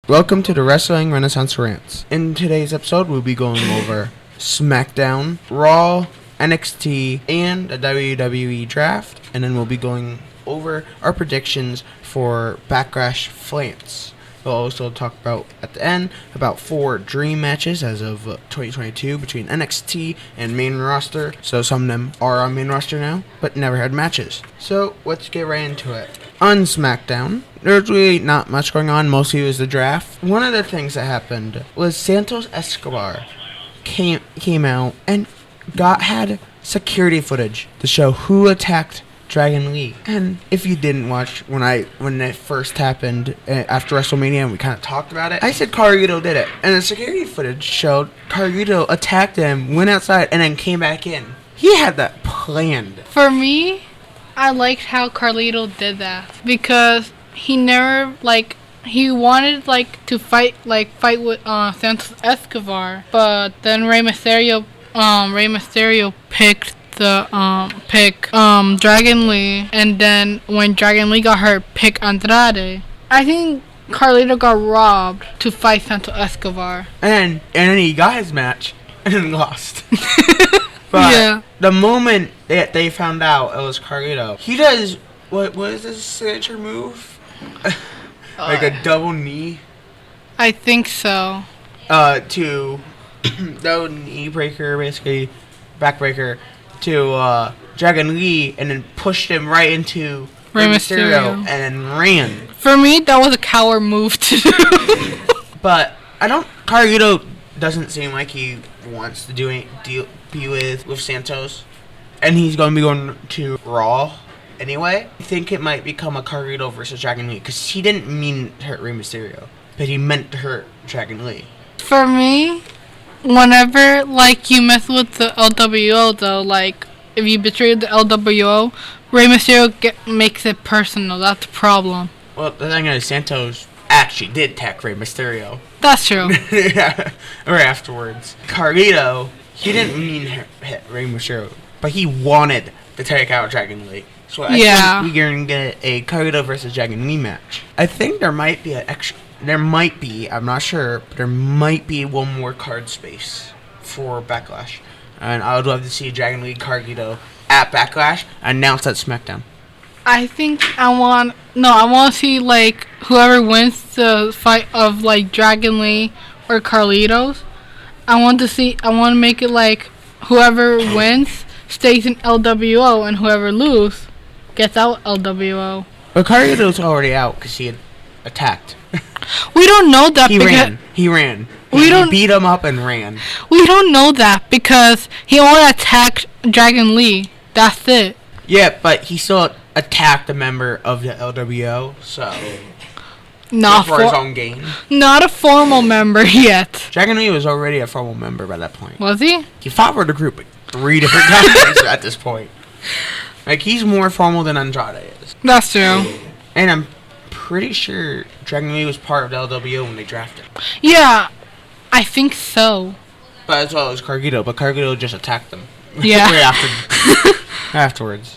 Welcome to the Wrestling Renaissance Rants. In today's episode, we'll be going over Smackdown, Raw, NXT, and the WWE Draft. And then we'll be going over our predictions for Backlash Flants. We'll also talk about, at the end, about 4 dream matches as of 2022 between NXT and main roster. So some of them are on main roster now, but never had matches. So let's get right into it. On SmackDown, there's really not much going on. Mostly it was the draft. One of the things that happened was Santos Escobar came out and had security footage to show who attacked Dragon Lee. And if you didn't watch when it first happened after WrestleMania and we kind of talked about it, I said Carlito did it. And the security footage showed Carlito attacked him, went outside, and then came back in. He had that planned. For me, I liked how Carlito did that because he never he wanted to fight with Santos Escobar, but then Rey Mysterio picked Dragon Lee, and then when Dragon Lee got hurt, pick Andrade. I think Carlito got robbed to fight Santos Escobar. And then he got his match and then lost. But yeah, the moment that they found out it was Carlito, he does what is his signature move? Like a double knee. I think so. To double knee breaker, basically backbreaker to Dragon Lee, and then pushed him right into Rey Mysterio and then ran. For me, that was a coward move to do. But Carlito doesn't seem like he wants to be with Santos, and he's going to be going to Raw anyway. I think it might become a Carlito versus Dragon Lee because he didn't mean to hurt Rey Mysterio, but he meant to hurt Dragon Lee. For me, whenever you mess with the LWO though, if you betray the LWO, Rey Mysterio makes it personal. That's the problem. Well, the thing is, Santos actually did attack Rey Mysterio. That's true. Yeah, right afterwards. Carlito, he didn't mean to hit Rey Mysterio, but he wanted to take out Dragon Lee. So I think we're going to get a Carlito versus Dragon Lee match. I think there might be I'm not sure, but there might be one more card space for Backlash. And I would love to see Dragon Lee Carlito at Backlash announced at SmackDown. I think I want to see whoever wins the fight of Dragon Lee or Carlitos. I want to make it whoever wins stays in LWO and whoever loses gets out LWO. But Carlito's already out because he had attacked. We don't know that. He ran. He beat him up and ran. We don't know that because he only attacked Dragon Lee. That's it. Yeah, but he still attacked a member of the LWO, so not for his own gain. Not a formal member yet. Dragon Lee was already a formal member by that point. Was he? He fought for the group 3 different times at this point. He's more formal than Andrade is. That's true. And I'm pretty sure Dragon Lee was part of the LWO when they drafted him. Yeah, I think so. But as well as Carlito, but Carlito just attacked them. Yeah. Afterwards.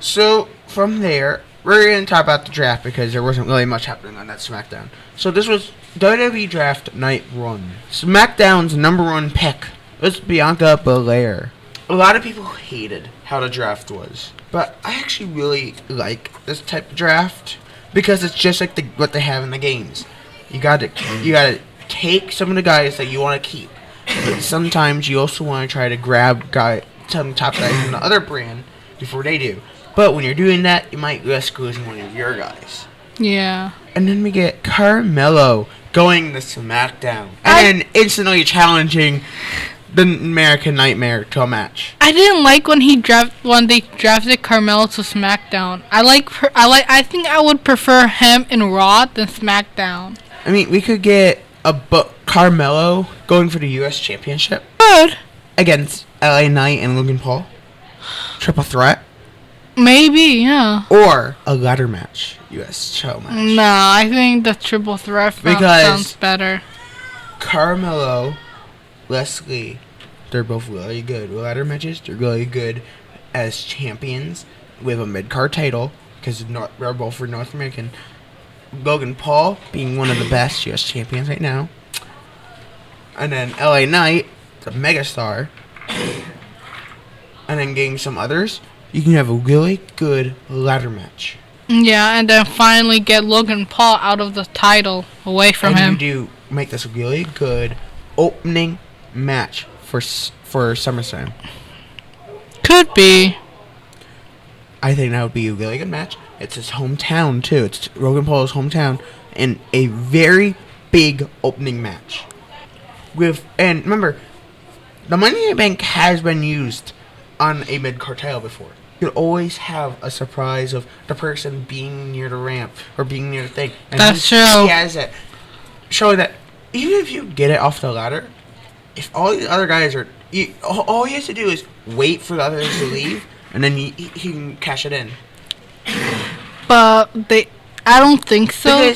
So from there, we're going to talk about the draft because there wasn't really much happening on that SmackDown. So this was WWE Draft Night 1. SmackDown's number 1 pick was Bianca Belair. A lot of people hated how the draft was, but I actually really like this type of draft because it's just like what they have in the games. You gotta take some of the guys that you want to keep, but sometimes you also want to try to grab some top guys from the other brand before they do. But when you're doing that, you might risk losing one of your guys. Yeah. And then we get Carmelo going to SmackDown and instantly challenging the American Nightmare to a match. I didn't like when they drafted Carmelo to SmackDown. I think I would prefer him in Raw than SmackDown. I mean, we could get Carmelo going for the U.S. Championship. Good. Against LA Knight and Logan Paul. Triple threat. Maybe, yeah. Or a ladder match. U.S. show match. No, I think the triple threat sounds better. Carmelo, Leslie, they're both really good ladder matches. They're really good as champions with a mid-card title because they're both for North American. Logan Paul being one of the best U.S. champions right now. And then LA Knight, the megastar. And then getting some others. You can have a really good ladder match. Yeah, and then finally get Logan Paul out of the title away from him. And you do make this a really good opening match for SummerSlam. Could be. I think that would be a really good match. It's his hometown, too. It's Logan Paul's hometown. And a very big opening match. And remember, the Money in the Bank has been used on a mid-card title before. You could always have a surprise of the person being near the ramp or being near the thing. And That's true. He has it. Showing that even if you get it off the ladder, if all the other guys are... all he has to do is wait for the others to leave, and then he can cash it in. But I don't think so.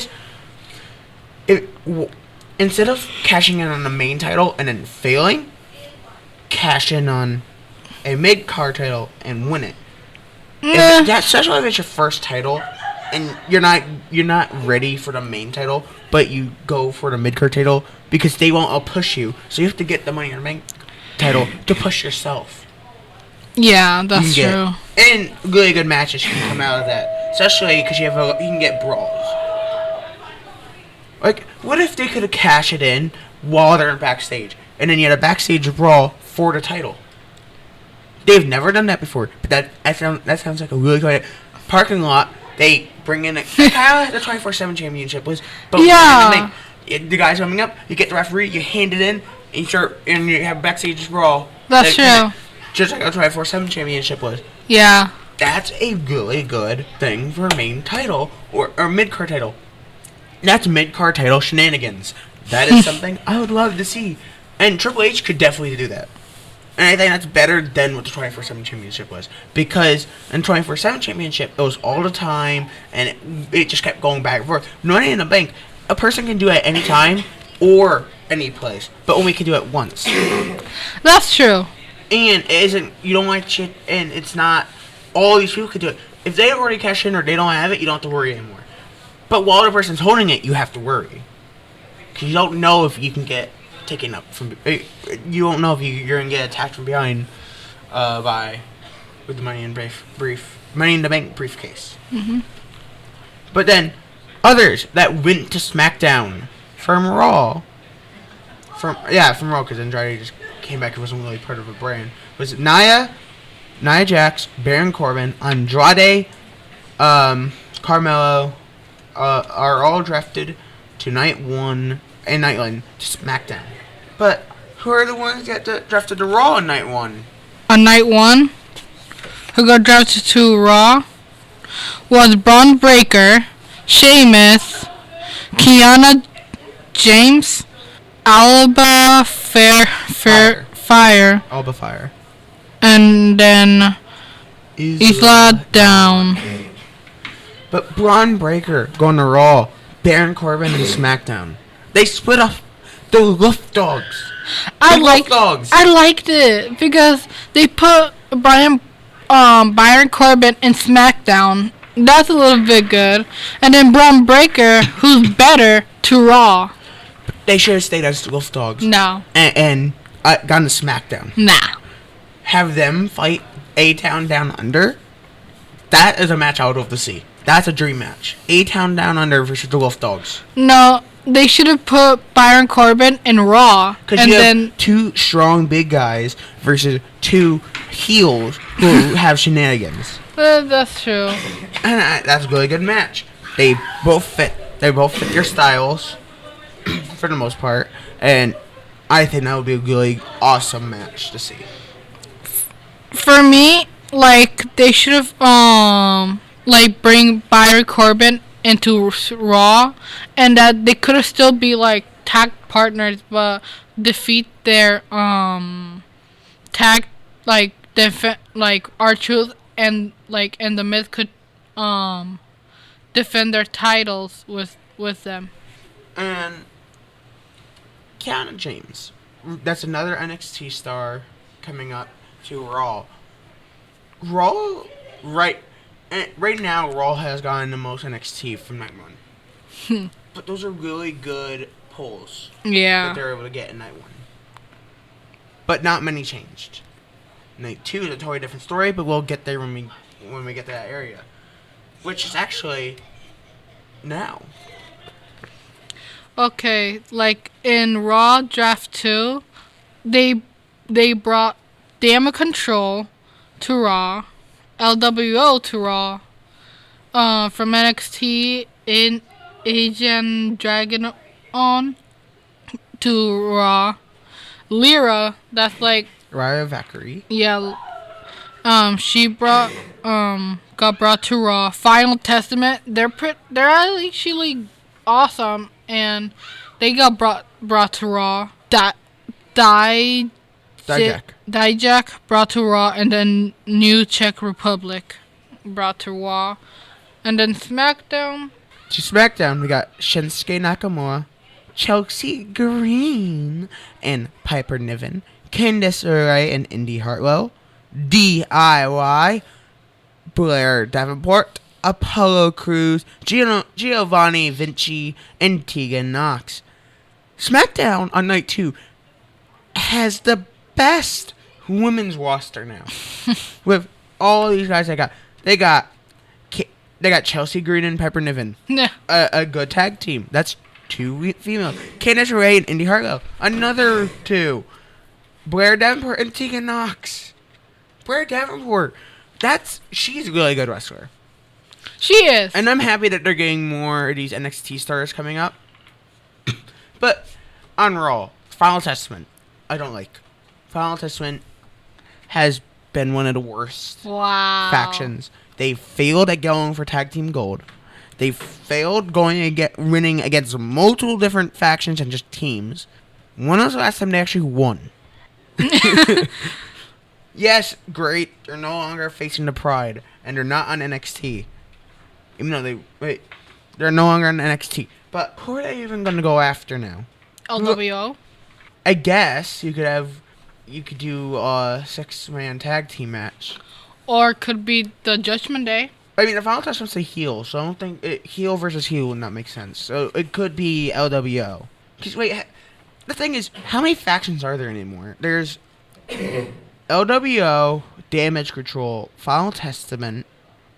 Because instead of cashing in on the main title and then failing, cash in on a mid-card title and win it. Especially if it's your first title and you're not ready for the main title, but you go for the mid-card title because they won't push you. So you have to get the Money in the Bank title to push yourself. Yeah, that's true. And really good matches can come out of that, especially because you can get brawls. Like, what if they could have cashed it in while they're backstage, and then you had a backstage brawl for the title? They've never done that before, but that sounds like a really good idea. Parking lot, they bring in kind of like the 24/7 championship was, but yeah, the guy's coming up, you get the referee, you hand it in, and you have a backstage brawl. That's true. Just like a 24/7 championship was. Yeah. That's a really good thing for a main title or mid-card title. That's mid-card title shenanigans. That is something I would love to see. And Triple H could definitely do that. And I think that's better than what the 24/7 championship was. Because in 24/7 championship, it was all the time, and it just kept going back and forth. Money in the Bank, a person can do it at any time or any place, but only can do it once. That's true. And it isn't, you don't want shit, and it's not, all these people could do it. If they already cash in or they don't have it, you don't have to worry anymore. But while the person's holding it, you have to worry. Because you don't know if you can get taken up from, you don't know if you're going to get attacked from behind with the Money in the Bank briefcase. Mm-hmm. But then, others that went to Smackdown from Raw, from Raw, because Andrade just came back and wasn't really part of a brand, was Nia Jax, Baron Corbin, Andrade, Carmelo, are all drafted to Night 1 and Night 1 to SmackDown. But who are the ones that got drafted to Raw on Night 1? On Night 1, who got drafted to Raw was Braun Breaker, Sheamus, Kiana James, Alba Fire, Alba Fire, and then Isla Down. But Braun Breaker going to Raw, Baron Corbin and SmackDown. They split up the Luft Dogs. I liked it because they put Baron Corbin in SmackDown. That's a little bit good. And then Braun Breaker, who's better, to Raw. They should have stayed as Luft Dogs. No. And gone to SmackDown. Nah. Have them fight A-Town Down Under. That is a match I would love to see. That's a dream match. A-Town Down Under versus the Wolf Dogs. No, they should have put Baron Corbin in Raw. Because you have two strong big guys versus two heels who have shenanigans. That's true. And that's a really good match. They both fit their styles for the most part. And I think that would be a really awesome match to see. For me, they should have bring Baron Corbin into Raw, and that they could have still be tag partners, but defeat their tag R-Truth and the Miz could defend their titles with them. And Kiana James, that's another NXT star coming up to Raw. Right now, Raw has gotten the most NXT from Night 1. But those are really good pulls that Yeah. they're able to get in night 1. But not many changed. Night 2 is a totally different story, but we'll get there when we get to that area. Which is actually now. Okay, like in Raw Draft 2, they brought Damage Control to Raw, LWO to Raw, from NXT in Asian Dragon on to Raw. Lyra, that's like Raya Valkyrie. yeah, she got brought to Raw. Final Testament, they're actually awesome, and they got brought to Raw. Dijak brought to Raw, and then New Czech Republic brought to Raw, and then SmackDown. To SmackDown, we got Shinsuke Nakamura, Chelsea Green, and Piper Niven, Candice LeRae and Indy Hartwell, DIY, Blair Davenport, Apollo Crews, Giovanni Vinci, and Tegan Knox. SmackDown on night 2 has the best women's roster now. With all these guys they got Chelsea Green and Piper Niven. Yeah. A good tag team. That's 2 females. Candice LeRae and Indy Hartwell. Another 2. Blair Davenport and Tegan Knox. Blair Davenport. She's a really good wrestler. She is. And I'm happy that they're getting more of these NXT stars coming up. But on Raw, Final Testament, I don't like. Final Testament has been one of the worst factions. They failed at going for tag team gold. They failed winning against multiple different factions and just teams. When was the last time they actually won? Yes, great. They're no longer facing the Pride, and they're not on NXT. Even though they're no longer on NXT. But who are they even going to go after now? LWO. I guess you could do a 6-man tag team match. Or it could be the Judgment Day. I mean, the Final Testament's a heel, so I don't think heel versus heel would not make sense. So it could be LWO. Because the thing is, how many factions are there anymore? There's LWO, Damage Control, Final Testament,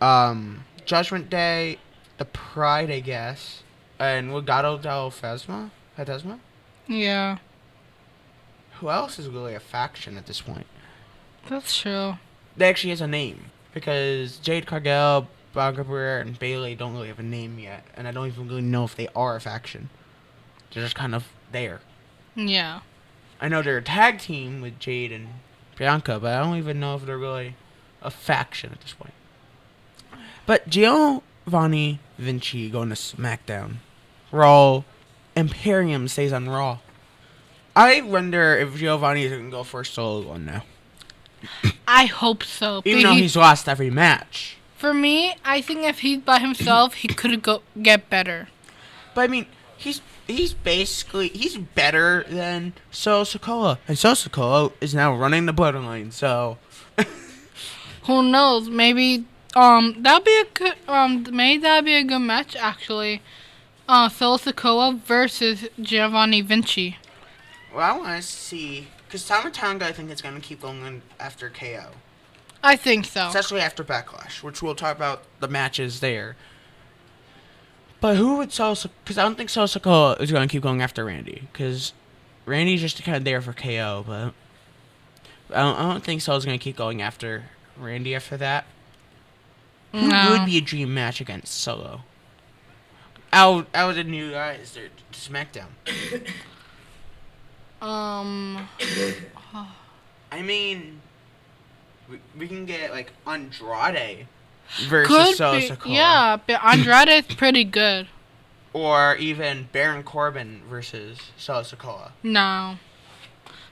Judgment Day, the Pride, I guess, and Legado del Fantasma. Yeah. Who else is really a faction at this point? That's true. They actually has a name. Because Jade Cargill, Bianca Belair, and Bayley don't really have a name yet. And I don't even really know if they are a faction. They're just kind of there. Yeah. I know they're a tag team with Jade and Bianca, but I don't even know if they're really a faction at this point. But Giovanni Vinci going to SmackDown. Raw. Imperium stays on Raw. I wonder if Giovanni is going to go for a solo one now. I hope so. Even though he's lost every match. For me, I think if he's by himself, he could get better. But I mean, he's better than Solo Sikoa. And Solo Sikoa is now running the Bloodline, so who knows? Maybe that'd be a good match actually. Solo Sikoa versus Giovanni Vinci. Well, I want to see, because Tama Tonga, I think it's going to keep going after KO. I think so. Especially after Backlash, which we'll talk about the matches there. But who would Because I don't think Solo Sikoa is going to keep going after Randy. Because Randy's just kind of there for KO, but I don't think Solo's going to keep going after Randy after that. Who would be a dream match against Solo? Out of the new guys, they're SmackDown. I mean, we can get like Andrade versus Solo Sikoa. Yeah, but Andrade is pretty good. Or even Baron Corbin versus Solo Sikoa. No.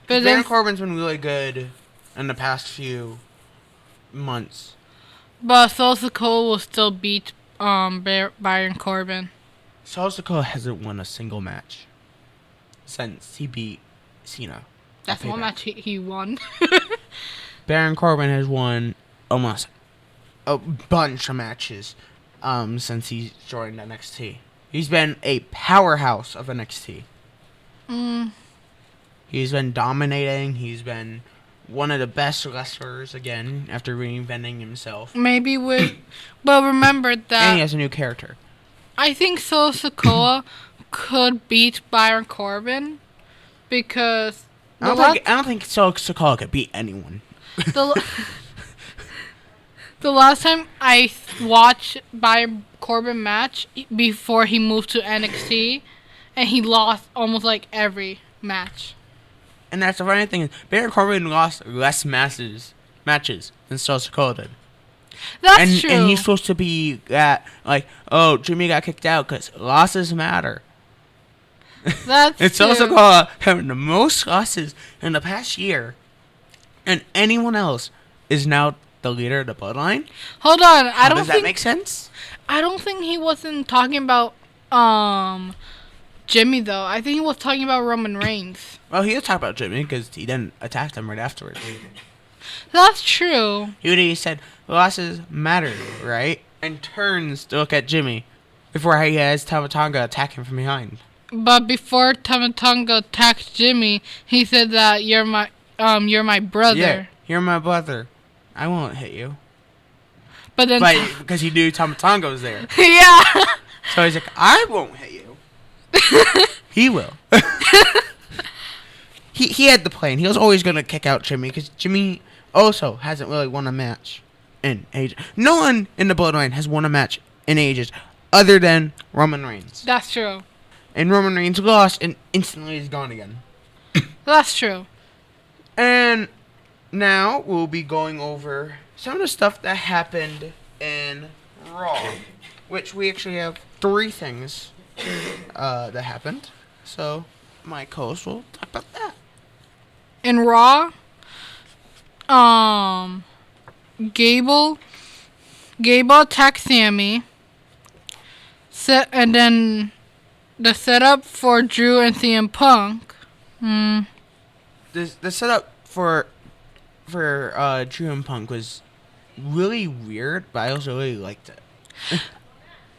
But Baron Corbin's been really good in the past few months. But Solo Sikoa will still beat Baron Corbin. Solo Sikoa hasn't won a single match since he beat Cena. That's one match he won. Baron Corbin has won almost a bunch of matches since he joined NXT. He's been a powerhouse of NXT. Mm, He's been dominating. He's been one of the best wrestlers again after reinventing himself. maybe with, but remember And he that has a new character. I think Solo Sikoa could beat Byron Corbin because I don't think Sikoa could beat anyone. the the last time I watched Byron Corbin match before he moved to NXT, and he lost almost like every match. And that's the funny thing is, Baron Corbin lost less matches than Solo Sikoa did. That's true. And he's supposed to be that, like, oh, Jimmy got kicked out because losses matter. That's And true. Solo Sikoa having the most losses in the past year, and anyone else is now the leader of the bloodline. Hold on, Does that make sense? I don't think he wasn't talking about Jimmy though. I think he was talking about Roman Reigns. Well, he was talking about Jimmy because he didn't attack them right afterwards. That's true. He said losses matter, right? And turns to look at Jimmy before he has Tamatonga attack him from behind. But before Tamatonga attacked Jimmy, he said that you're my brother. Yeah, you're my brother. I won't hit you. But then Because he knew Tamatonga was there. yeah. So he's like, I won't hit you. He will. He had the plan. He was always going to kick out Jimmy because Jimmy also hasn't really won a match in ages. No one in the Bloodline has won a match in ages other than Roman Reigns. That's true. And Roman Reigns lost and instantly is gone again. That's true. And now we'll be going over some of the stuff that happened in Raw, which we actually have 3 things that happened. So my co-host will talk about that. In Raw, Gable attacked Sammy. And then the setup for Drew and CM Punk. The setup for Drew and Punk was really weird, but I also really liked it.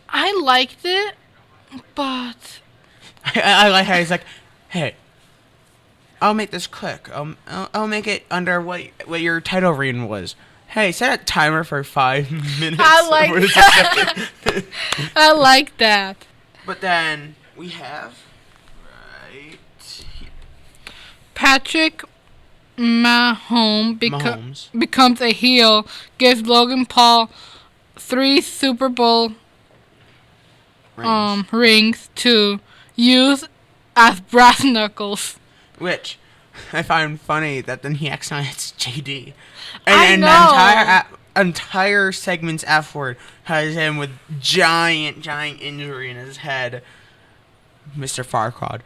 I liked it, but I like how he's like, hey, I'll make this quick. I'll make it under what your title reign was. Hey, set a timer for 5 minutes. I like that. I like that. But then we have right here. Patrick Mahomes becomes a heel, gives Logan Paul 3 Super Bowl rings to use as brass knuckles. Which I find funny that then he accidentally hits JD. I And know. the entire segments afterward has him with giant injury in his head. Mr. Farquaad.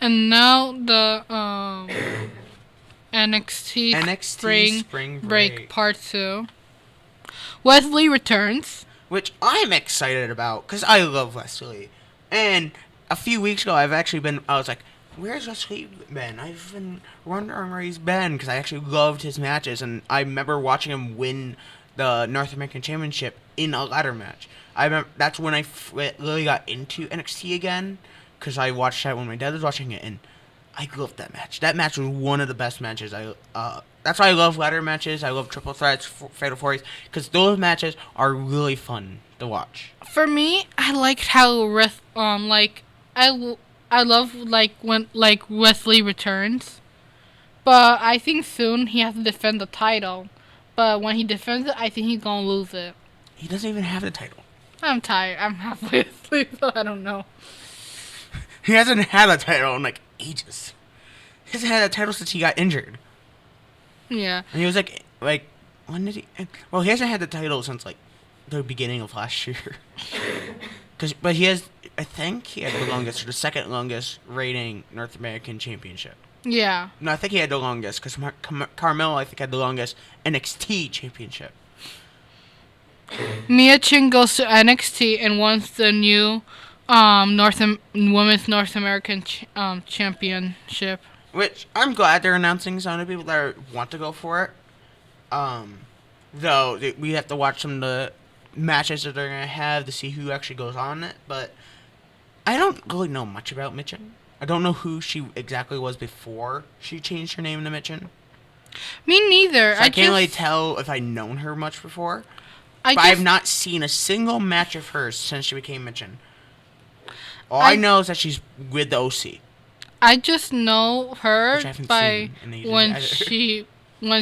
And now the NXT Spring Break Part 2. Wesley returns. Which I'm excited about because I love Wesley. And a few weeks ago, I was like, where's Wesley been? I've been wondering where he's been because I actually loved his matches. And I remember watching him win the North American Championship in a ladder match. I remember that's when I really got into NXT again because I watched that when my dad was watching it, and I loved that match. That match was one of the best matches. That's why I love ladder matches. I love triple threats, fatal fours, because those matches are really fun to watch. For me, I liked how I love when Wesley returns, but I think soon he has to defend the title. But when he defends it, I think he's gonna lose it. He doesn't even have the title. I'm tired. I'm halfway asleep, so I don't know. He hasn't had a title in like ages. He hasn't had a title since he got injured. Yeah. And he was like when did he? Well, he hasn't had the title since like the beginning of last year. But he has, I think he had the longest or the second longest reigning North American Championship. Yeah. No, I think he had the longest because Carmelo, I think, had the longest NXT Championship. Mia Chin goes to NXT and wants the new women's North American championship. Which I'm glad they're announcing some of the people that want to go for it. Though we have to watch some of the matches that they're gonna have to see who actually goes on it. But I don't really know much about Mitchin. I don't know who she exactly was before she changed her name to Mitchin. Me neither. So I can't really tell if I've known her much before. But I have not seen a single match of hers since she became Mitchin. All I know is that she's with the OC. I just know her by when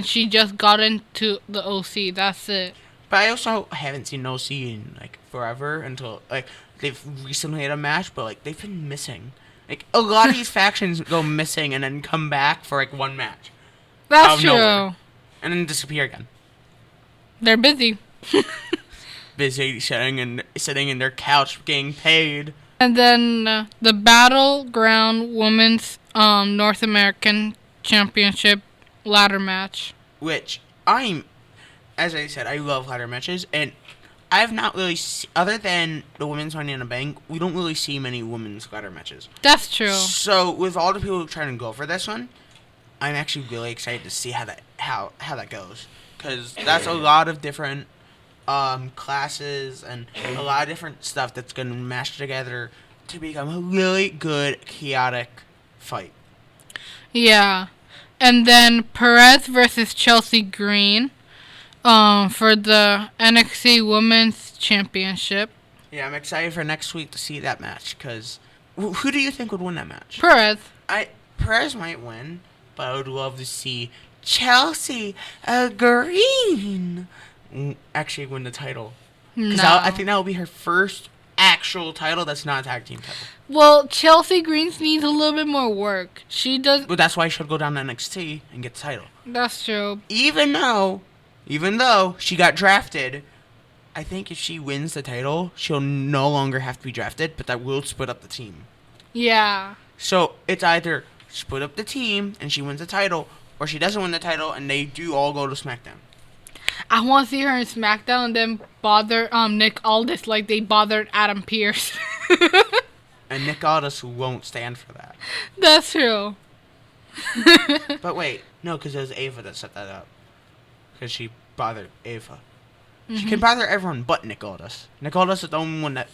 she just got into the OC. That's it. But I also haven't seen OC in like forever until like they've recently had a match, but like they've been missing. Like a lot of these factions go missing and then come back for like one match. That's true. Nowhere, and then disappear again. They're busy. Busy sitting in their couch getting paid. And then the Battleground Women's North American Championship ladder match. Which as I said, I love ladder matches, and I have not really other than the women's Money in the Bank, we don't really see many women's ladder matches. That's true. So with all the people trying to go for this one, I'm actually really excited to see how that goes, because that's a lot of different classes and a lot of different stuff that's going to mash together to become a really good chaotic fight. Yeah, and then Perez versus Chelsea Green for the NXT Women's Championship. Yeah, I'm excited for next week to see that match, because who do you think would win that match? Perez. Perez might win, but I would love to see Chelsea Green actually win the title. Because I think that will be her first actual title that's not a tag team title. Well, Chelsea Green needs a little bit more work. She does. But that's why she should go down to NXT and get the title. That's true. Even though she got drafted, I think if she wins the title, she'll no longer have to be drafted, but that will split up the team. Yeah. So it's either split up the team and she wins the title, or she doesn't win the title and they do all go to SmackDown. I want to see her in SmackDown and then bother Nick Aldis like they bothered Adam Pearce. And Nick Aldis won't stand for that. That's true. But wait, no, because it was Ava that set that up. Because she bothered Ava. Mm-hmm. She can bother everyone but Nick Aldis. Nick Aldis is the only one that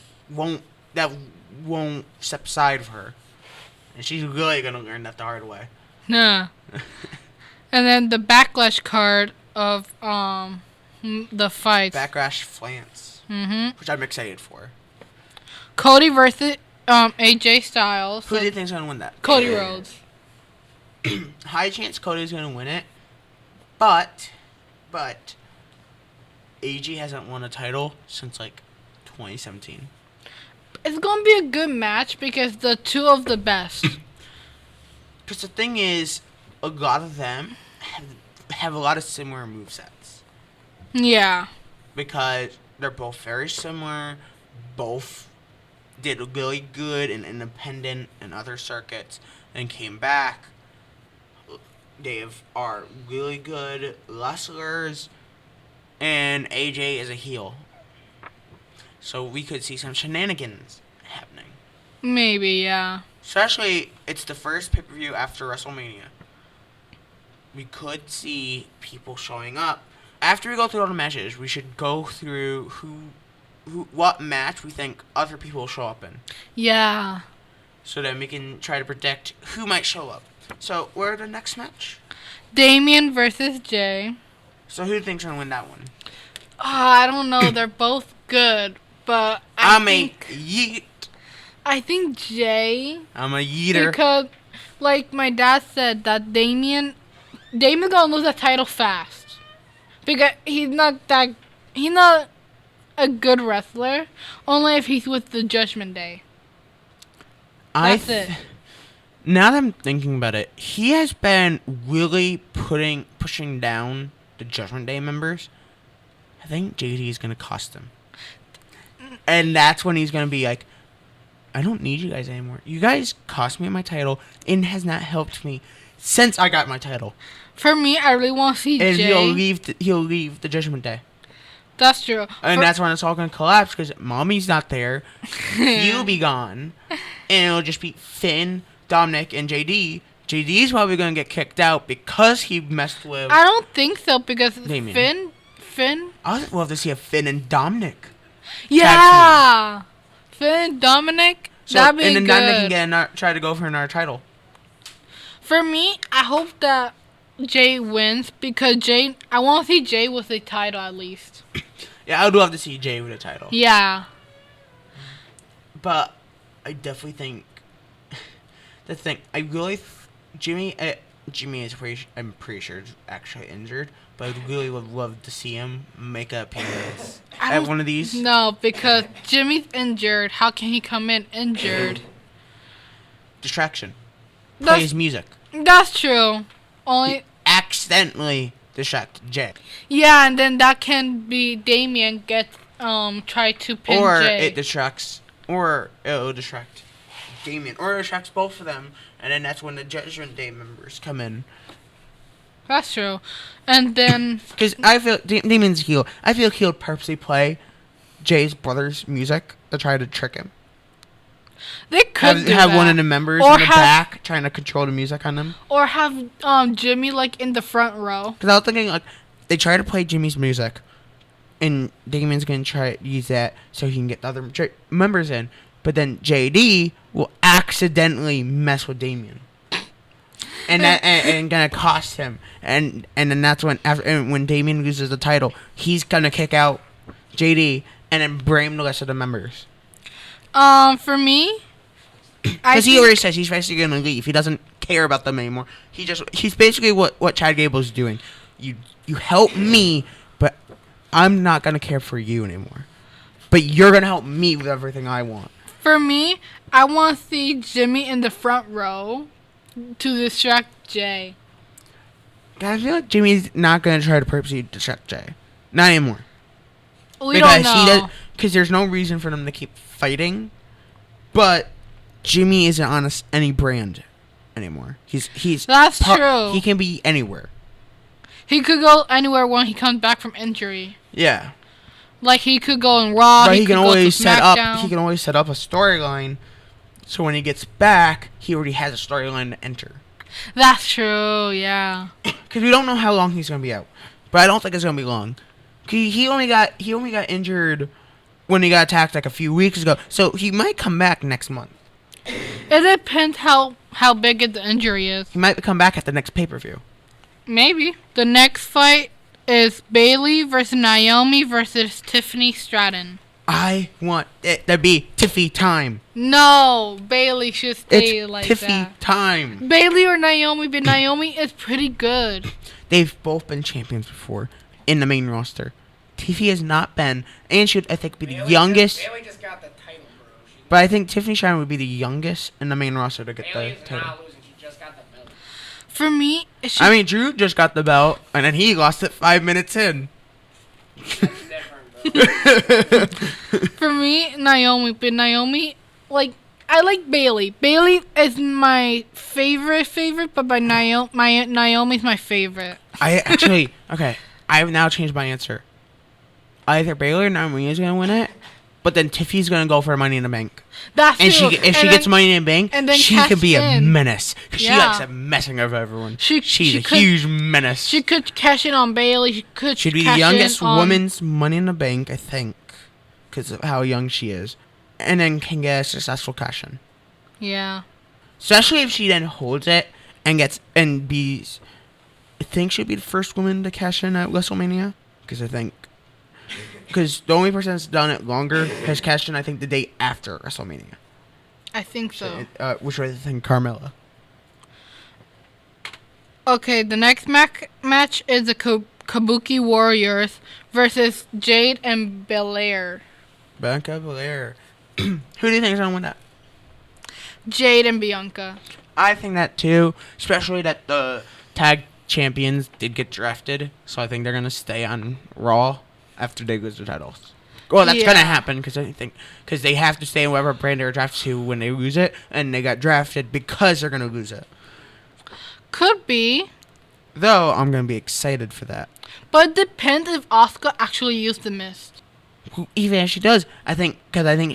won't step aside of her. And she's really going to learn that the hard way. Nah. And then the Backlash card of the fights. Backlash France. Mm-hmm. Which I'm excited for. Cody versus AJ Styles. Who do you think's going to win that? Cody Rhodes. High chance Cody's going to win it. But AJ hasn't won a title since like 2017. It's going to be a good match because the two of the best. Because the thing is, a lot of them have a lot of similar movesets. Yeah. Because they're both very similar. Both did really good in independent and other circuits and came back. They are really good wrestlers. And AJ is a heel. So we could see some shenanigans happening. Maybe, yeah. Especially, it's the first pay-per-view after WrestleMania. We could see people showing up. After we go through all the matches, we should go through what match we think other people will show up in. Yeah. So then we can try to predict who might show up. So, where are the next match? Damien versus Jay. So who do you think's going to win that one? I don't know. They're both good, but I think Jay. I'm a yeeter. Because, like my dad said, that Damien's gonna lose the title fast. Because he's not a good wrestler. Only if he's with the Judgment Day. That's it. Now that I'm thinking about it, he has been really pushing down the Judgment Day members. I think JD is going to cost him. And that's when he's going to be like, I don't need you guys anymore. You guys cost me my title and has not helped me since I got my title. For me, I really want to see and Jay. And he'll leave the Judgment Day. That's true. And that's when it's all going to collapse because Mommy's not there. He'll be gone. And it'll just be Finn, Dominic, and JD. JD's probably going to get kicked out because he messed with... I don't think so because Damien. Finn. I'd love to see a Finn and Dominic. Yeah, Finn, Dominic. So, That'd be and then good. Dominic can try to go for another title. For me, I hope that Jay wins because I want to see Jay with a title at least. Yeah, I would love to see Jay with a title. Yeah. But I definitely think the thing I really Jimmy is I'm pretty sure is actually injured, but I really would love to see him make an appearance at one of these. No, because Jimmy's injured. How can he come in injured? Distraction. Play his music. That's true. He accidentally distract Jay. Yeah, and then that can be Damien try to pin or Jay. It'll distract Damien, or it distracts both of them, and then that's when the Judgment Day members come in. That's true. And then because I feel Damien's heel. I feel he'll purposely play Jay's brother's music to try to trick him. They could have one of the members in the back trying to control the music on them, or have Jimmy like in the front row. Because I was thinking like they try to play Jimmy's music, and Damien's gonna try to use that so he can get the other members in. But then JD will accidentally mess with Damien, and that and gonna cost him. And then that's when Damien loses the title, he's gonna kick out JD and then blame the rest of the members. For me, because he already says he's basically gonna leave. He doesn't care about them anymore. He's basically what Chad Gable's doing. You help me, but I'm not gonna care for you anymore. But you're gonna help me with everything I want. For me, I want to see Jimmy in the front row to distract Jay. I feel like Jimmy's not gonna try to purposely distract Jay. Not anymore. We don't know. Because there's no reason for them to keep fighting. But Jimmy isn't on any brand anymore. That's true. He can be anywhere. He could go anywhere when he comes back from injury. Yeah. Like he could go in Raw. But he can always set Smackdown. He can always set up a storyline, so when he gets back, he already has a storyline to enter. That's true. Yeah. Because we don't know how long he's gonna be out, but I don't think it's gonna be long. He only got injured when he got attacked like a few weeks ago, so he might come back next month. It depends how big the injury is. He might come back at the next pay-per-view. Maybe. The next fight is Bayley versus Naomi versus Tiffany Stratton. I want it to be Tiffy time. No, Bayley should stay it's like Tiffy that. time. Bayley or Naomi, but Naomi is pretty good. They've both been champions before in the main roster. Tiffy has not been, and should I think be the youngest. Bayley just got the title, bro. But I think Tiffany Stratton would be the youngest in the main roster to get Bayley the is title. not losing. She just got the belt. For me, Drew just got the belt, and then he lost it 5 minutes in. That's different, bro. For me, Naomi, but Naomi, like, I like Bayley. Bayley is my favorite, but Naomi's my favorite. I actually, okay, I have now changed my answer. Either Bayley or Naomi is going to win it, but then Tiffy's going to go for Money in the Bank. That's and true. If she gets Money in the Bank, she could be a menace. She likes messing with everyone. She's a huge menace. She could cash in on Bayley. She'd be the youngest woman's Money in the Bank, I think, because of how young she is. And then can get a successful cash in. Yeah. Especially if she then holds it and I think she'd be the first woman to cash in at WrestleMania. Because the only person that's done it longer has cashed in, I think, the day after WrestleMania. I think so. Which was, I think, Carmella. Okay, the next match is the Kabuki Warriors versus Jade and Belair. Bianca Belair. Who do you think is going to win that? Jade and Bianca. I think that, too. Especially that the tag champions did get drafted. So I think they're going to stay on Raw after they lose their titles. Well, that's going to happen because they have to stay in whatever brand they're drafted to when they lose it, and they got drafted because they're going to lose it. Could be. Though, I'm going to be excited for that. But it depends if Asuka actually used the mist. Even if she does, I think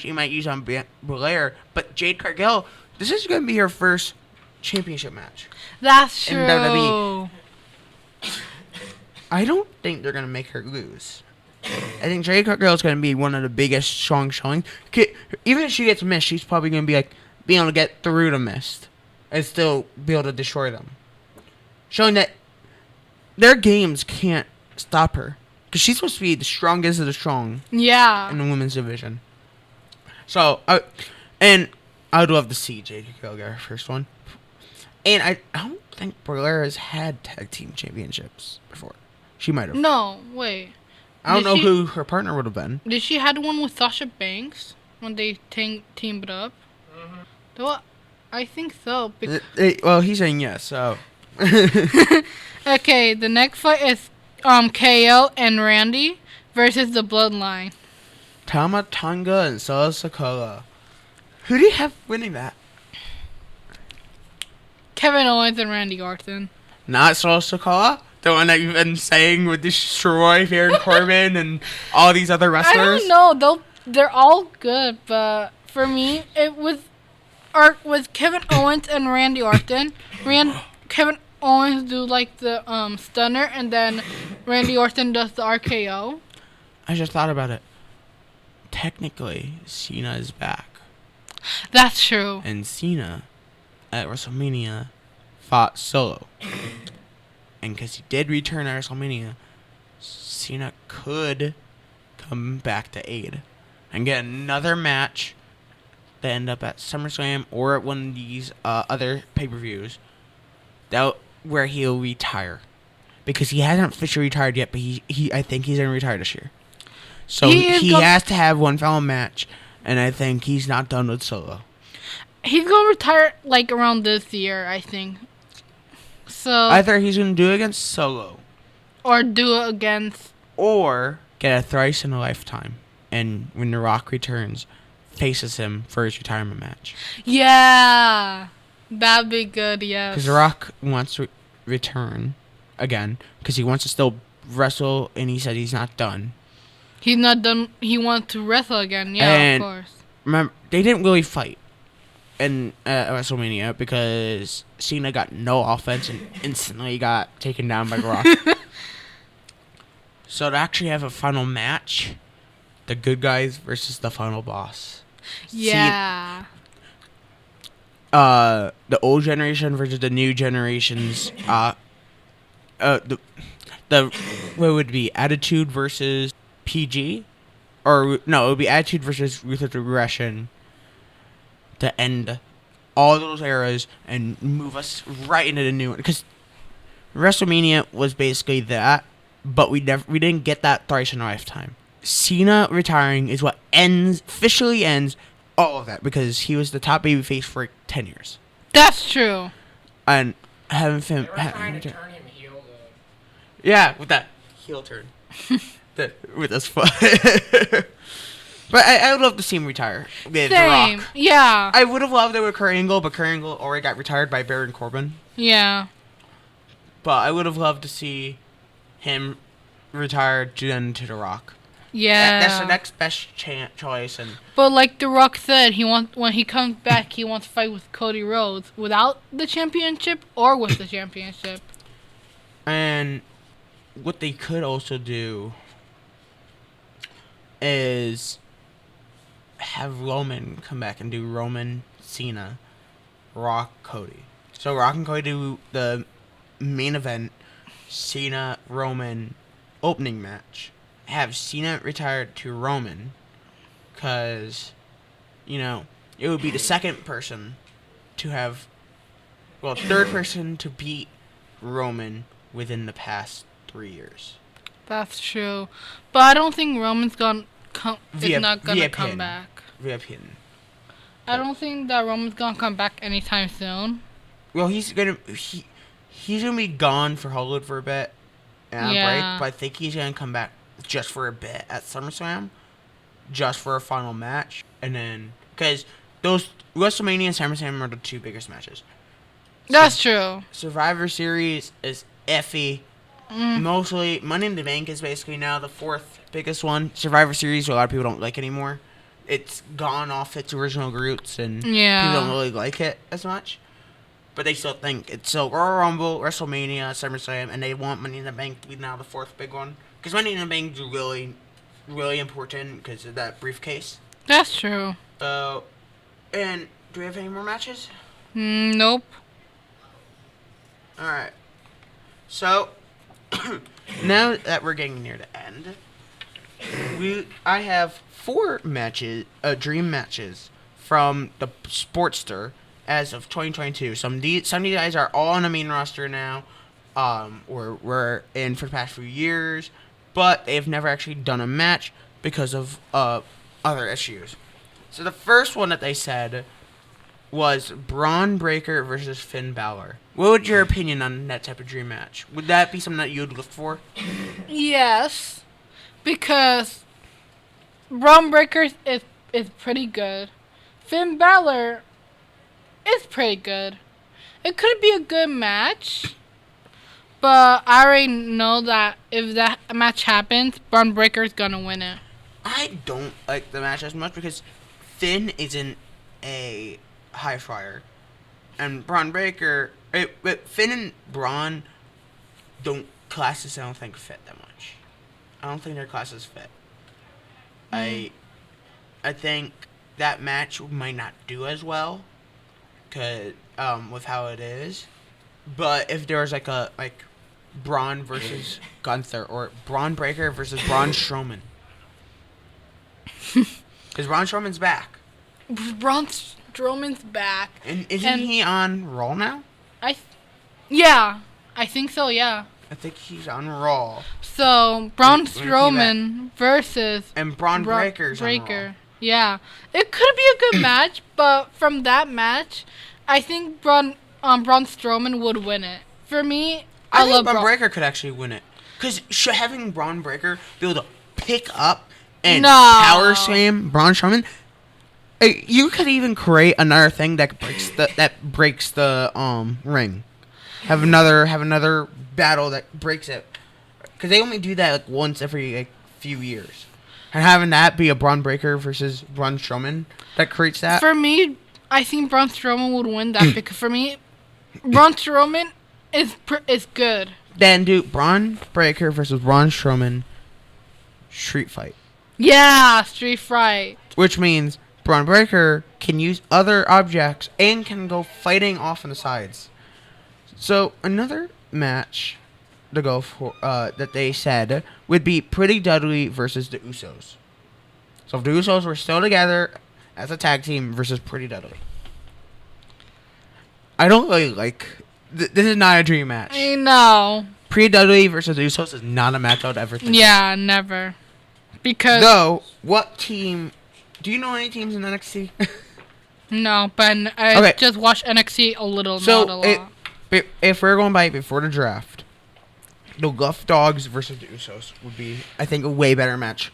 she might use on Belair, but Jade Cargill, this is going to be her first championship match. That's true. In WWE. I don't think they're gonna make her lose. I think Jade Cargill is gonna be one of the biggest strong showing. Even if she gets missed, she's probably gonna be like being able to get through the mist and still be able to destroy them, showing that their games can't stop her because she's supposed to be the strongest of the strong Yeah. in the women's division. So, and I would love to see Jade Cargill get her first one. And I don't think Belair has had tag team championships before. She might have. No, wait. I don't Did know she- who her partner would have been. Did she had one with Sasha Banks when they teamed up? Well, I think so. Well, he's saying yes, so. Okay, the next fight is KO and Randy versus the Bloodline. Tama Tonga and Solo Sikoa. Who do you have winning that? Kevin Owens and Randy Orton. Not Solo Sikoa? The one that you've been saying would destroy Baron Corbin and all these other I wrestlers? don't know. They're all good, but for me, it was Kevin Owens and Randy Orton. Kevin Owens do like the stunner, and then Randy Orton does the RKO. I just thought about it. Technically, Cena is back. That's true. And Cena, at WrestleMania, fought Solo. And because he did return at WrestleMania, Cena could come back to aid and get another match to end up at SummerSlam or at one of these other pay-per-views where he'll retire. Because he hasn't officially retired yet, but I think he's going to retire this year. So he has to have one final match, and I think he's not done with Solo. He's gonna retire like around this year, I think. So Either he's going to do it against Solo, or do it against. or get a thrice in a lifetime, and when The Rock returns, faces him for his retirement match. Yeah, that'd be good. Yeah. Because The Rock wants to return again, because he wants to still wrestle, and he said he's not done. He's not done. He wants to wrestle again. Yeah, And of course. remember, they didn't really fight in WrestleMania because Cena got no offense and instantly got taken down by The Rock. So to actually have a final match, the good guys versus the final boss. Yeah. The old generation versus the new generations. The what would it be? Attitude versus PG, or no? It would be Attitude versus Ruthless Aggression to end all those eras and move us right into the new one. Because WrestleMania was basically that, but we didn't get that thrice in a lifetime. Cena retiring is what officially ends all of that, because he was the top babyface for 10 years. That's true. And having him... They were trying to turn him heel, though. Yeah, with that heel turn. With his foot. But I would love to see him retire. With The Same. Rock. Yeah. I would have loved it with Kurt Angle, but Kurt Angle already got retired by Baron Corbin. Yeah. But I would have loved to see him retired then to The Rock. Yeah. That's the next best choice. And But like The Rock said, when he comes back, he wants to fight with Cody Rhodes without the championship or with the championship. And what they could also do is have Roman come back and do Roman, Cena, Rock, Cody. So Rock and Cody do the main event, Cena, Roman opening match. Have Cena retired to Roman, because, it would be the second person to have, third person to beat Roman within the past 3 years. That's true. But I don't think Roman's not gonna come pin. back. Via pin. I don't think that Roman's gonna come back anytime soon. Well, he's gonna be gone for Hollywood for a bit and a break, but I think he's gonna come back just for a bit at SummerSlam, just for a final match, and then because those WrestleMania and SummerSlam are the two biggest matches. That's true. Survivor Series is iffy. Mostly, Money in the Bank is basically now the fourth biggest one. Survivor Series, a lot of people don't like anymore. It's gone off its original roots, and people don't really like it as much. but they still think it's still Royal Rumble, WrestleMania, SummerSlam, and they want Money in the Bank to be now the fourth big one. Because Money in the Bank is really, really important because of that briefcase. That's true. And do we have any more matches? Nope. Alright. So, now that we're getting near the end, I have 4 matches, dream matches from the Sportster as of 2022. Some of these guys are all on the main roster now, or were in for the past few years, but they've never actually done a match because of other issues. So the first one that they said was Braun Breaker versus Finn Balor. What would your opinion on that type of dream match? Would that be something that you would look for? Yes, because Braun Breaker is pretty good. Finn Balor is pretty good. It could be a good match, but I already know that if that match happens, Braun Breaker's gonna win it. I don't like the match as much because Finn isn't a high flyer, and Braun Breaker. Finn and Braun classes I don't think fit that much. I don't think their classes fit. I think that match might not do as well, cause with how it is. But if there was like Braun versus Gunther or Braun Breaker versus Braun Strowman, because Braun Strowman's back. Braun Strowman's back. And isn't he on Raw now? Yeah, I think so. Yeah. I think he's on Raw. So Braun Strowman versus Braun Breaker's on Raw. Yeah, it could be a good match, but from that match, I think Braun Strowman would win it. For me, I love Braun Breaker could actually win it, because having Braun Breaker be able to pick up and power slam Braun Strowman. You could even create another thing that breaks the ring. Have another battle that breaks it, because they only do that once every few years. And having that be a Braun Breaker versus Braun Strowman that creates that. For me, I think Braun Strowman would win that because for me, Braun Strowman is good. Then do Braun Breaker versus Braun Strowman street fight. Yeah, street fight. Which means Braun Breaker can use other objects and can go fighting off on the sides. So another match to go for that they said would be Pretty Deadly versus the Usos. So if the Usos were still together as a tag team versus Pretty Deadly. I don't really like... this is not a dream match. I know. Pretty Deadly versus the Usos is not a match I would ever think of. Never. Because... Though, what team... Do you know any teams in NXT? No, but I just watched NXT a little, not a lot. If we're going by before the draft, the Luff Dogs versus the Usos would be, I think, a way better match.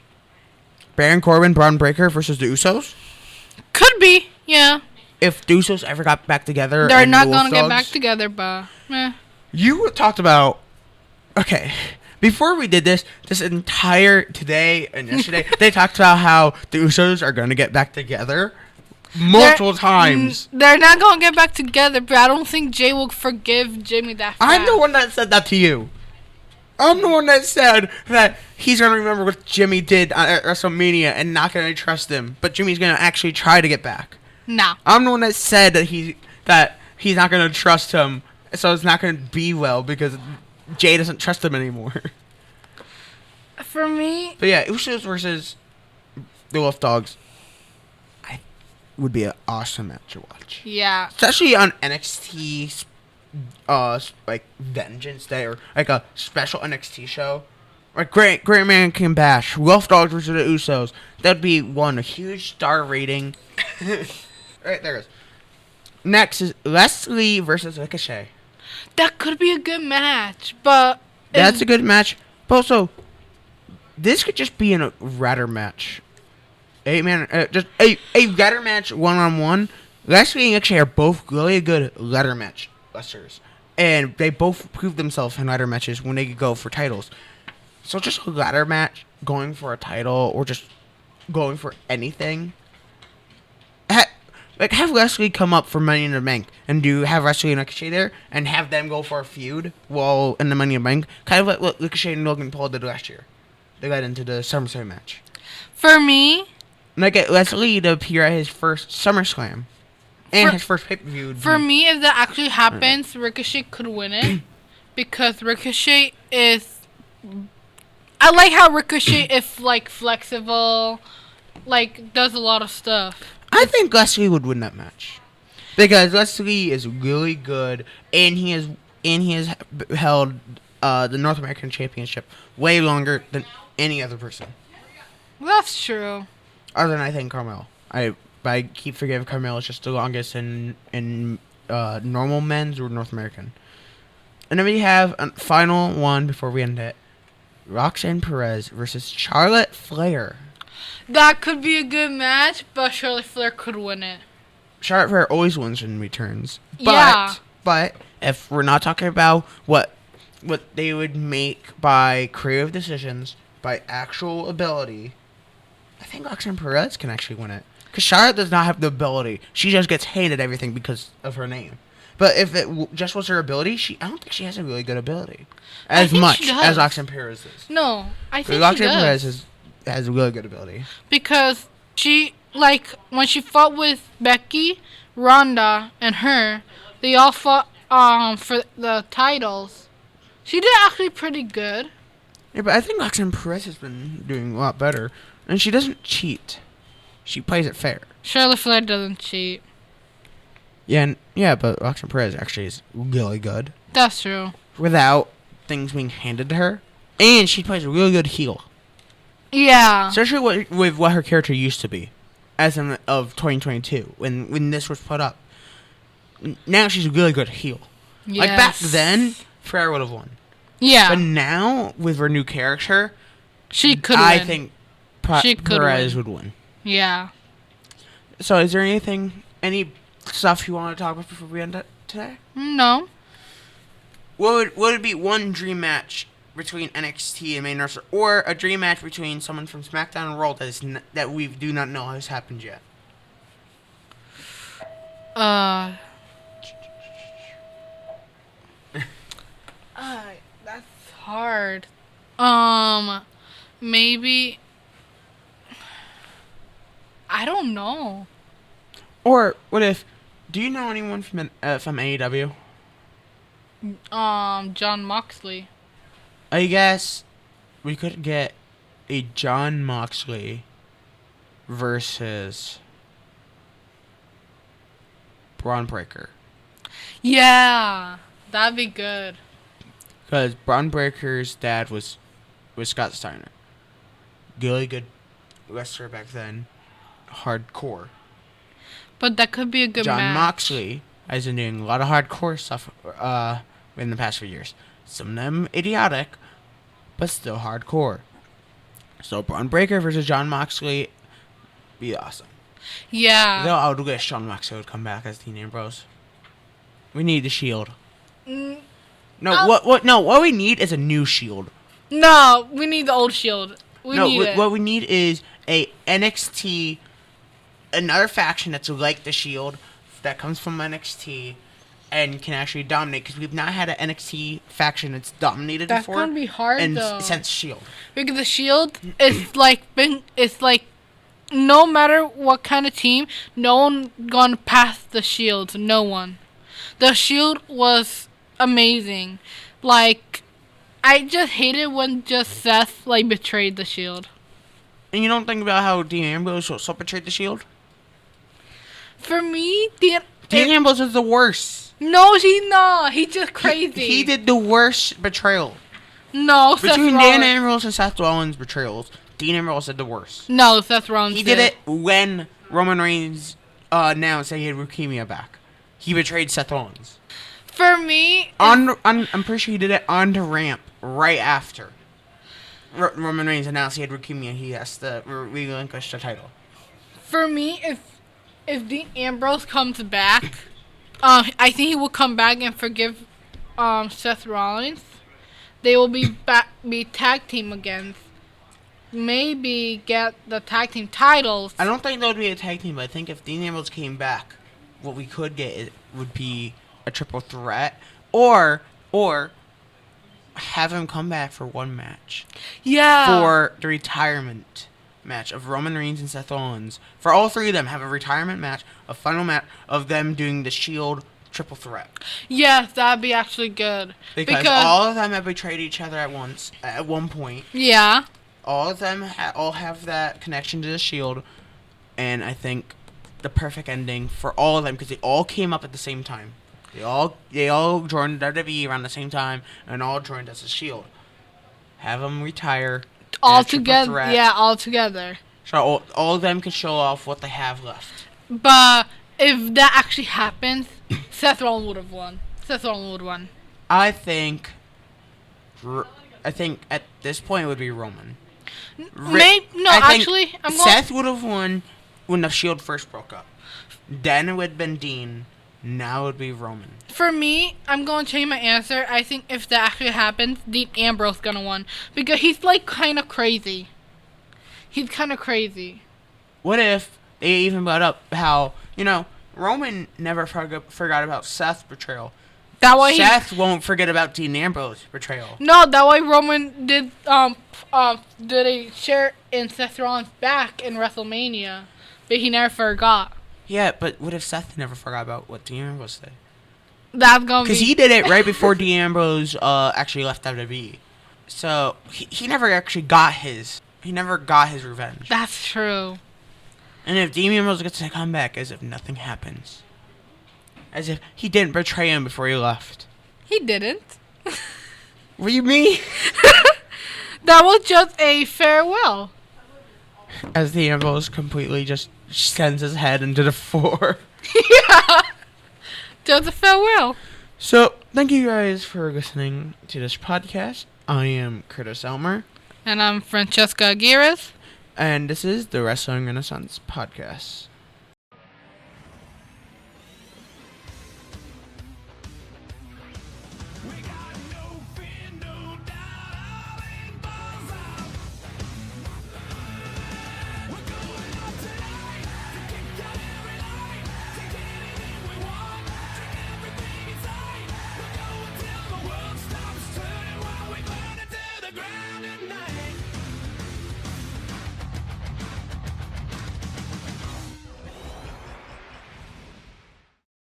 Baron Corbin, Braun Breaker versus the Usos? Could be, yeah. If the Usos ever got back together... They're not going to get back together, but... You talked about... Okay, before we did this entire today and yesterday, they talked about how the Usos are going to get back together multiple times. They're not going to get back together, but I don't think Jay will forgive Jimmy that fast. I'm the one that said that to you. I'm the one that said that he's going to remember what Jimmy did at WrestleMania and not going to trust him, but Jimmy's going to actually try to get back. No. I'm the one that said that he's not going to trust him, so it's not going to be well because Jay doesn't trust him anymore. For me... But yeah, Usos versus the Wolf Dogs would be an awesome match to watch. Yeah. Especially on NXT, Vengeance Day, or like a special NXT show. Like Great American Bash, Wolf Dogs versus the Usos. That'd be a huge star rating. Right, there it is. Next is Leslie versus Ricochet. That could be a good match, but... That's a good match. But also, this could just be a ladder match. Just a ladder match, one-on-one. Leslie and Ricochet are both really good ladder match wrestlers. And they both prove themselves in ladder matches when they go for titles. So just a ladder match, going for a title, or just going for anything. Like, have Leslie come up for Money in the Bank and have Leslie and Ricochet there and have them go for a feud while in the Money in the Bank. Kind of like what Ricochet and Logan Paul did last year. They got into the SummerSlam match. For me... And I get Leslie to appear at his first SummerSlam. And his first pay-per-view. For me, if that actually happens, Ricochet could win it. Because Ricochet is... I like how Ricochet is, like, flexible. Like, does a lot of stuff. I think Leslie would win that match. Because Leslie is really good. And he has held the North American Championship way longer than any other person. That's true. Other than, I think, Carmel. I keep forgetting Carmel is just the longest in normal men's or North American. And then we have a final one before we end it. Roxanne Perez versus Charlotte Flair. That could be a good match, but Charlotte Flair could win it. Charlotte Flair always wins in returns. But if we're not talking about what they would make by creative decisions, by actual ability, I think Roxanne Perez can actually win it. Because Charlotte does not have the ability. She just gets hated everything because of her name. But if it just was her ability, I don't think she has a really good ability. As much as Roxanne Perez is. No, I think Roxanne she does. Perez has a really good ability. Because she, like, when she fought with Becky, Ronda, and her, they all fought for the titles. She did actually pretty good. Yeah, but I think Roxanne Perez has been doing a lot better. And she doesn't cheat. She plays it fair. Charlotte Flair doesn't cheat. Yeah, but Roxanne Perez actually is really good. That's true. Without things being handed to her. And she plays a really good heel. Yeah. Especially with what her character used to be. As of 2022. When this was put up. Now she's a really good heel. Yes. Like back then, Flair would have won. Yeah. But now, with her new character, she could win. I think Perez would win. Yeah. So is there any stuff you want to talk about before we end it today? No. What would be one dream match between NXT and main roster, or a dream match between someone from Smackdown and Raw that we do not know has happened yet? That's hard. Maybe. I don't know. Or what if? Do you know anyone from AEW? John Moxley. I guess we could get a John Moxley versus Braun Breaker. Yeah, that'd be good. Because Braun Breaker's dad was Scott Steiner. Really good wrestler back then. Hardcore. But that could be a good match. John Moxley has been doing a lot of hardcore stuff in the past few years. Some of them idiotic, but still hardcore. So Braun Breaker versus John Moxley be awesome. Yeah. Though I would wish John Moxley would come back as Dean Ambrose. We need the Shield. What we need is a new Shield. No, we need the old Shield. What we need is a NXT, another faction that's like the Shield, that comes from NXT, and can actually dominate, because we've not had an NXT faction that's dominated before. That's gonna be hard though. Since Shield. Because the Shield is like no matter what kind of team, no one gone past the Shield. No one. The Shield was amazing. Like, I just hated when just Seth betrayed the Shield. And you don't think about how Dean Ambrose also betrayed the Shield? For me, Dean Ambrose is the worst. No, he's not. He's just crazy. He did the worst betrayal. No, Between Dan Ambrose and Seth Rollins' betrayals, Dean Ambrose did the worst. No, Seth Rollins He did it when Roman Reigns announced that he had leukemia back. He betrayed Seth Rollins. For me... I'm pretty sure he did it on the ramp right after Roman Reigns announced he had leukemia. He has to relinquish the title. For me, if Dean Ambrose comes back, I think he will come back and forgive Seth Rollins. They will be tag team again. maybe get the tag team titles. I don't think that would be a tag team, but I think if Dean Ambrose came back, what we could get would be a triple threat, or have him come back for one match. Yeah. For the retirement match of Roman Reigns and Seth Rollins. For all three of them, have a retirement match, a final match of them doing the Shield triple threat. Yes, that'd be actually good. Because all of them have betrayed each other at once, at one point. Yeah. All of them all have that connection to the Shield, and I think the perfect ending for all of them, because they all came up at the same time. They all joined WWE around the same time, and all joined as a Shield. Have them retire. All together. Yeah, all together. So all of them can show off what they have left. But if that actually happens, Seth Rollins would have won. Seth Rollins would have won. I think at this point it would be Roman. Seth would have won when the Shield first broke up. Then it would have been Dean. Now it would be Roman. For me, I'm going to change my answer. I think if that actually happens, Dean Ambrose is going to win. Because he's like kind of crazy. He's kind of crazy. What if they even brought up how, Roman never forgot about Seth's betrayal. Seth won't forget about Dean Ambrose's betrayal. No, that way Roman did a share in Seth Rollins' back in WrestleMania, but he never forgot. Yeah, but what if Seth never forgot about what Dean Ambrose did? That's gonna be because he did it right before Dean Ambrose actually left WWE, so he never actually got his revenge. That's true. And if Dean Ambrose gets to come back as if nothing happens. As if he didn't betray him before he left. He didn't. What do you mean? That was just a farewell. As Dean Ambrose completely just sends his head into the floor. Yeah. Just a farewell. So, thank you guys for listening to this podcast. I am Curtis Elmer. And I'm Francesca Aguirre. And this is the Wrestling Renaissance Podcast.